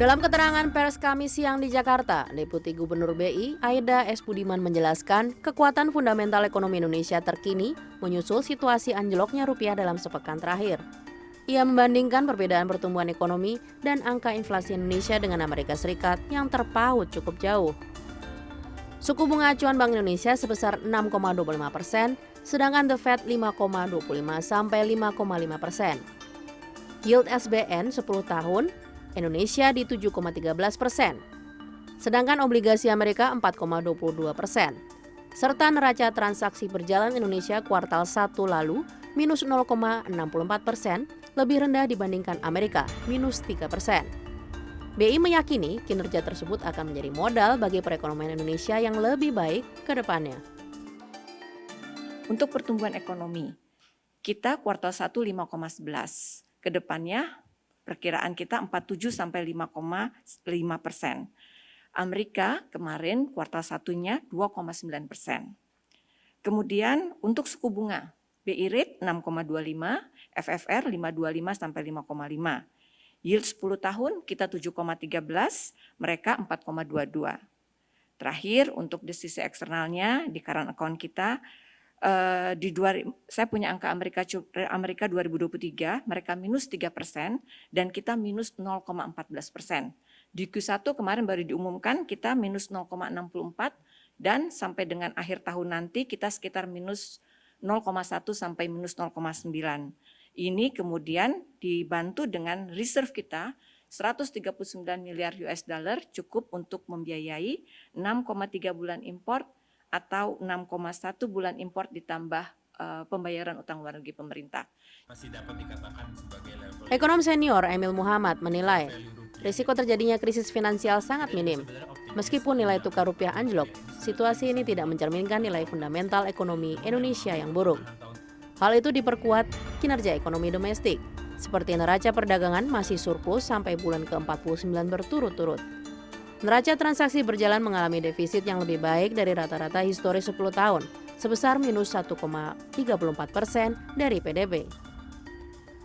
Dalam keterangan pers Kamis siang di Jakarta, Deputi Gubernur BI, Aida S. Budiman menjelaskan kekuatan fundamental ekonomi Indonesia terkini menyusul situasi anjloknya rupiah dalam sepekan terakhir. Ia membandingkan perbedaan pertumbuhan ekonomi dan angka inflasi Indonesia dengan Amerika Serikat yang terpaut cukup jauh. Suku bunga acuan Bank Indonesia sebesar 6,25%, sedangkan The Fed 5,25 sampai 5,5%. Yield SBN 10 tahun Indonesia di 7,13%, sedangkan obligasi Amerika 4,22%, serta neraca transaksi berjalan Indonesia kuartal 1 lalu minus 0,64%, lebih rendah dibandingkan Amerika minus 3%. BI meyakini kinerja tersebut akan menjadi modal bagi perekonomian Indonesia yang lebih baik ke depannya. Untuk pertumbuhan ekonomi, kita kuartal 1 5,11. Kedepannya perkiraan kita 47 sampai 5,5%. Amerika kemarin kuartal 1-nya 2,9%. Kemudian untuk suku bunga, BI rate 6,25, FFR 5,25 sampai 5,5. Yield 10 tahun kita 7,13, mereka 4,22. Terakhir untuk di sisi eksternalnya di current account kita saya punya angka Amerika 2023, mereka minus 3% dan kita minus 0,14%. Di Q1 kemarin baru diumumkan kita minus 0,64 dan sampai dengan akhir tahun nanti kita sekitar minus 0,1 sampai minus 0,9. Ini kemudian dibantu dengan reserve kita 139 miliar US dollar cukup untuk membiayai 6,3 bulan import atau 6,1 bulan import ditambah pembayaran utang luar negeri pemerintah. Masih dapat dikatakan sebagai level. Ekonom senior Emil Muhammad menilai risiko terjadinya krisis finansial sangat minim. Meskipun nilai tukar rupiah anjlok, situasi ini tidak mencerminkan nilai fundamental ekonomi Indonesia yang buruk. Hal itu diperkuat kinerja ekonomi domestik, seperti neraca perdagangan masih surplus sampai bulan ke-49 berturut-turut. Neraca transaksi berjalan mengalami defisit yang lebih baik dari rata-rata historis 10 tahun, sebesar minus 1,34% dari PDB.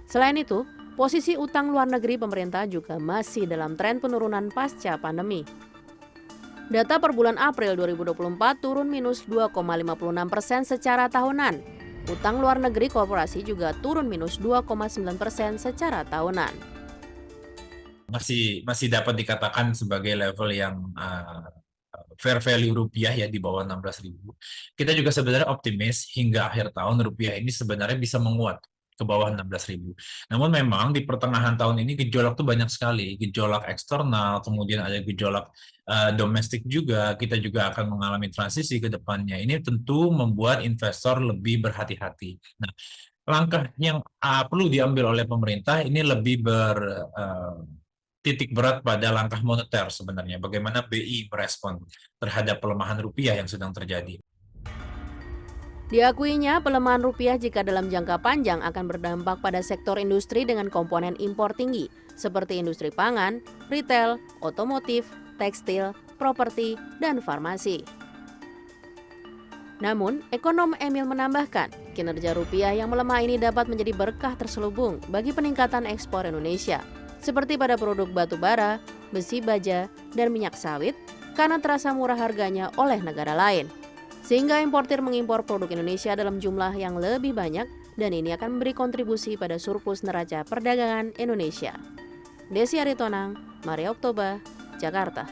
Selain itu, posisi utang luar negeri pemerintah juga masih dalam tren penurunan pasca pandemi. Data per bulan April 2024 turun minus 2,56% secara tahunan. Utang luar negeri korporasi juga turun minus 2,9% secara tahunan. Masih dapat dikatakan sebagai level yang fair value rupiah ya di bawah 16.000. Kita juga sebenarnya optimis hingga akhir tahun rupiah ini sebenarnya bisa menguat ke bawah 16.000. Namun memang di pertengahan tahun ini gejolak tuh banyak sekali, gejolak eksternal, kemudian ada gejolak domestik juga. Kita juga akan mengalami transisi ke depannya. Ini tentu membuat investor lebih berhati-hati. Nah, langkah yang perlu diambil oleh pemerintah ini lebih titik berat pada langkah moneter sebenarnya. Bagaimana BI merespon terhadap pelemahan rupiah yang sedang terjadi. Diakuinya, pelemahan rupiah jika dalam jangka panjang akan berdampak pada sektor industri dengan komponen impor tinggi, seperti industri pangan, retail, otomotif, tekstil, properti, dan farmasi. Namun, ekonom Emil menambahkan, kinerja rupiah yang melemah ini dapat menjadi berkah terselubung bagi peningkatan ekspor Indonesia, seperti pada produk batu bara, besi baja, dan minyak sawit, karena terasa murah harganya oleh negara lain. Sehingga importir mengimpor produk Indonesia dalam jumlah yang lebih banyak dan ini akan memberi kontribusi pada surplus neraca perdagangan Indonesia. Desi Aritonang, Maria Oktober, Jakarta.